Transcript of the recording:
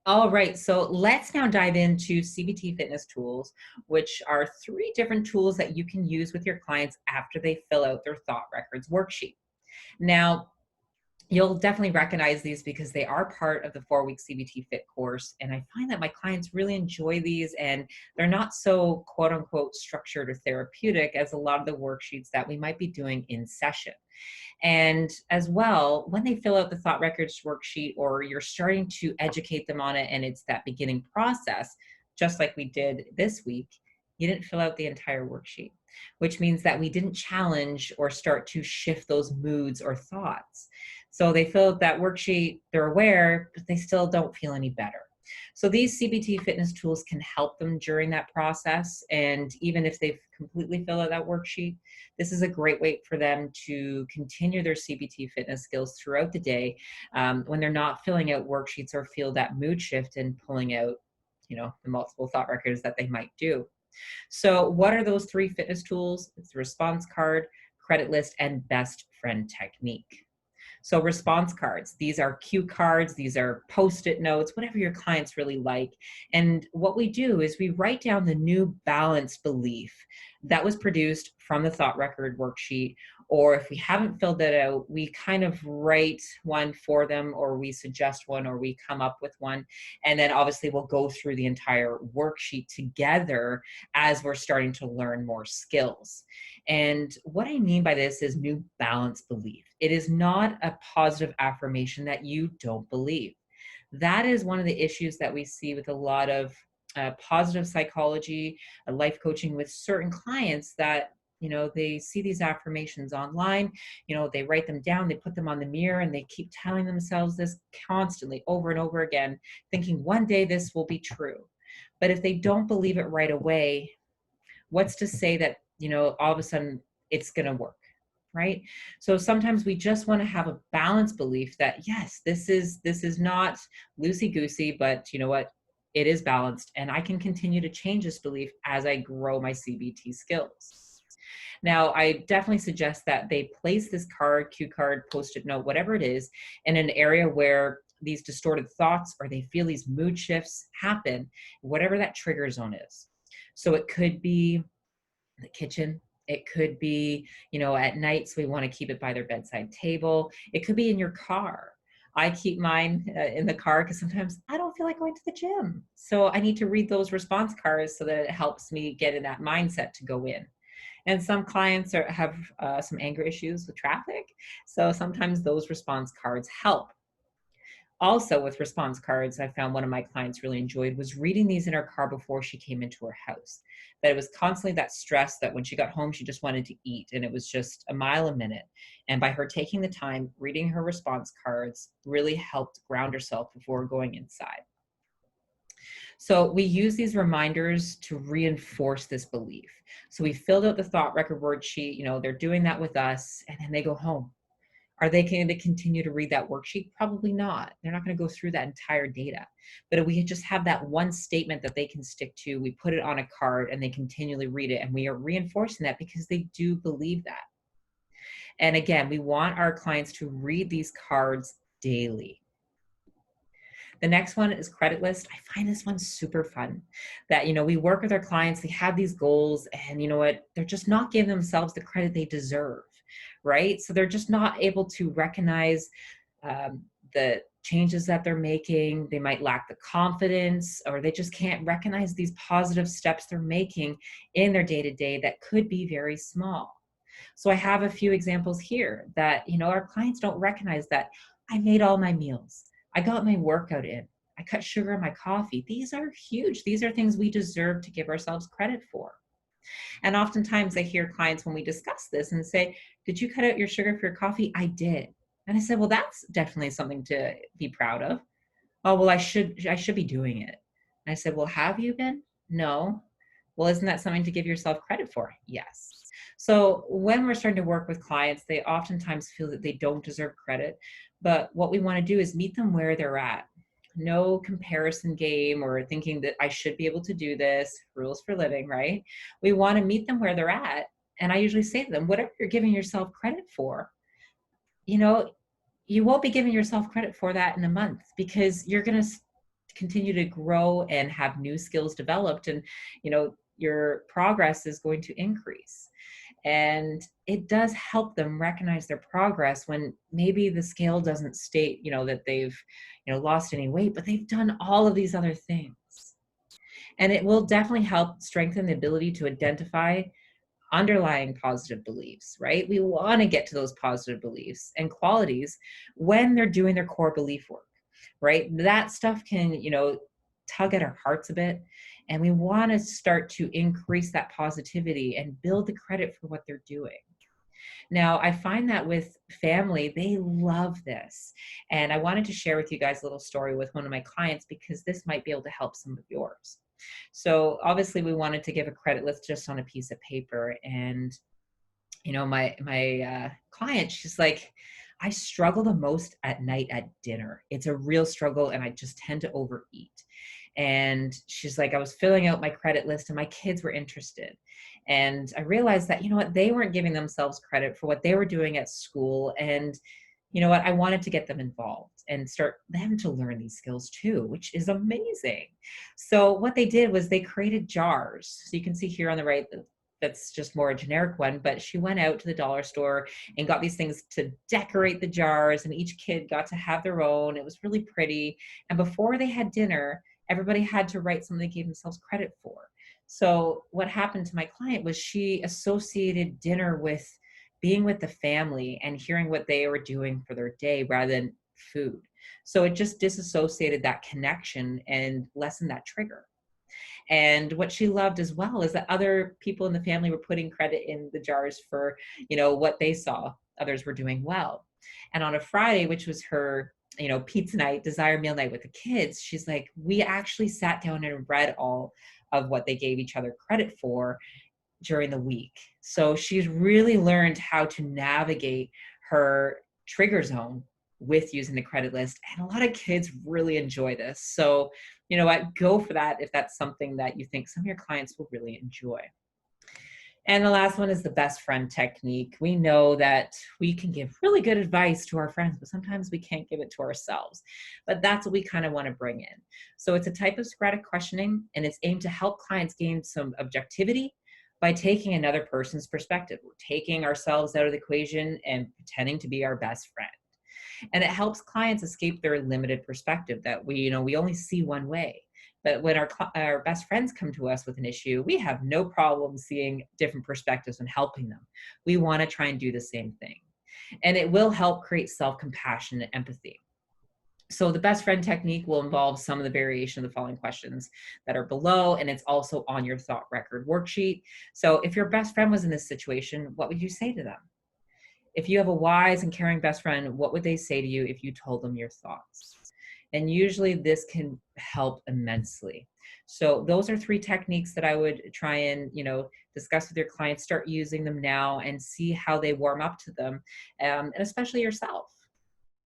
All right, so let's now dive into CBT Fitness Tools, which are three different tools that you can use with your clients after they fill out their thought records worksheet. Now, you'll definitely recognize these because they are part of the 4-week CBT Fit course. And I find that my clients really enjoy these, and they're not so quote unquote structured or therapeutic as a lot of the worksheets that we might be doing in session. And as well, when they fill out the thought records worksheet or you're starting to educate them on it and it's that beginning process, just like we did this week, you didn't fill out the entire worksheet, which means that we didn't challenge or start to shift those moods or thoughts. So they fill out that worksheet, they're aware, but they still don't feel any better. So these CBT fitness tools can help them during that process. And even if they've completely filled out that worksheet, this is a great way for them to continue their CBT fitness skills throughout the day when they're not filling out worksheets or feel that mood shift and pulling out, the multiple thought records that they might do. So what are those three fitness tools? It's the response card, credit list, and best friend technique. So response cards, these are cue cards, these are post-it notes, whatever your clients really like. And what we do is we write down the new balanced belief that was produced from the thought record worksheet. Or if we haven't filled that out, we kind of write one for them, or we suggest one, or we come up with one. And then obviously we'll go through the entire worksheet together as we're starting to learn more skills. And what I mean by this is new balanced belief. It is not a positive affirmation that you don't believe. That is one of the issues that we see with a lot of positive psychology, life coaching with certain clients that they see these affirmations online, they write them down, they put them on the mirror, and they keep telling themselves this constantly over and over again, thinking one day this will be true. But if they don't believe it right away, what's to say that all of a sudden it's going to work, right? So sometimes we just want to have a balanced belief that yes, this is not loosey goosey, but you know what, it is balanced, and I can continue to change this belief as I grow my CBT skills. Now, I definitely suggest that they place this card, cue card, post-it note, whatever it is, in an area where these distorted thoughts or they feel these mood shifts happen, whatever that trigger zone is. So it could be the kitchen. It could be, at night, so we want to keep it by their bedside table. It could be in your car. I keep mine in the car because sometimes I don't feel like going to the gym. So I need to read those response cards so that it helps me get in that mindset to go in. And some clients have some anger issues with traffic. So sometimes those response cards help. Also with response cards, I found one of my clients really enjoyed was reading these in her car before she came into her house. That it was constantly that stress that when she got home, she just wanted to eat, and it was just a mile a minute. And by her taking the time, reading her response cards really helped ground herself before going inside. So we use these reminders to reinforce this belief. So we filled out the thought record worksheet, they're doing that with us, and then they go home. Are they going to continue to read that worksheet? Probably not. They're not going to go through that entire data. But if we just have that one statement that they can stick to, we put it on a card and they continually read it, and we are reinforcing that because they do believe that. And again, we want our clients to read these cards daily. The next one is credit list. I find this one super fun that, we work with our clients, they have these goals, and you know what, they're just not giving themselves the credit they deserve, right? So they're just not able to recognize the changes that they're making. They might lack the confidence, or they just can't recognize these positive steps they're making in their day-to-day that could be very small. So I have a few examples here that, our clients don't recognize that I made all my meals. I got my workout in. I cut sugar in my coffee. These are huge. These are things we deserve to give ourselves credit for. And oftentimes I hear clients when we discuss this and say, did you cut out your sugar for your coffee? I did. And I said, well, that's definitely something to be proud of. Oh, well, I should be doing it. And I said, well, have you been? No. Well, isn't that something to give yourself credit for? Yes. So when we're starting to work with clients, they oftentimes feel that they don't deserve credit. But what we want to do is meet them where they're at. No comparison game or thinking that I should be able to do this, rules for living, right? We want to meet them where they're at. And I usually say to them, whatever you're giving yourself credit for, you won't be giving yourself credit for that in a month, because you're going to continue to grow and have new skills developed, and your progress is going to increase. And it does help them recognize their progress when maybe the scale doesn't state that they've lost any weight, but they've done all of these other things. And it will definitely help strengthen the ability to identify underlying positive beliefs, right? We want to get to those positive beliefs and qualities when they're doing their core belief work, right? That stuff can, tug at our hearts a bit. And we want to start to increase that positivity and build the credit for what they're doing. Now, I find that with family, they love this. And I wanted to share with you guys a little story with one of my clients because this might be able to help some of yours. So obviously we wanted to give a credit list just on a piece of paper. And, my client, she's like, I struggle the most at night at dinner. It's a real struggle and I just tend to overeat. And she's like, I was filling out my credit list and my kids were interested. And I realized that, they weren't giving themselves credit for what they were doing at school. And I wanted to get them involved and start them to learn these skills too, which is amazing. So what they did was they created jars. So you can see here on the right, that's just more a generic one, but she went out to the dollar store and got these things to decorate the jars, and each kid got to have their own. It was really pretty. And before they had dinner, everybody had to write something they gave themselves credit for. So what happened to my client was she associated dinner with being with the family and hearing what they were doing for their day rather than food. So it just disassociated that connection and lessened that trigger. And what she loved as well is that other people in the family were putting credit in the jars for, what they saw others were doing well. And on a Friday, which was her, pizza night, desire meal night with the kids, she's like, we actually sat down and read all of what they gave each other credit for during the week. So she's really learned how to navigate her trigger zone with using the credit list. And a lot of kids really enjoy this. So, what, go for that if that's something that you think some of your clients will really enjoy. And the last one is the best friend technique. We know that we can give really good advice to our friends, but sometimes we can't give it to ourselves. But that's what we kind of want to bring in. So it's a type of Socratic questioning, and it's aimed to help clients gain some objectivity by taking another person's perspective. We're taking ourselves out of the equation and pretending to be our best friend. And it helps clients escape their limited perspective that we only see one way. But when our best friends come to us with an issue, we have no problem seeing different perspectives and helping them. We want to try and do the same thing. And it will help create self-compassion and empathy. So the best friend technique will involve some of the variation of the following questions that are below, and it's also on your thought record worksheet. So if your best friend was in this situation, what would you say to them? If you have a wise and caring best friend, what would they say to you if you told them your thoughts? And usually this can help immensely. So those are 3 techniques that I would try and, discuss with your clients. Start using them now and see how they warm up to them, and especially yourself.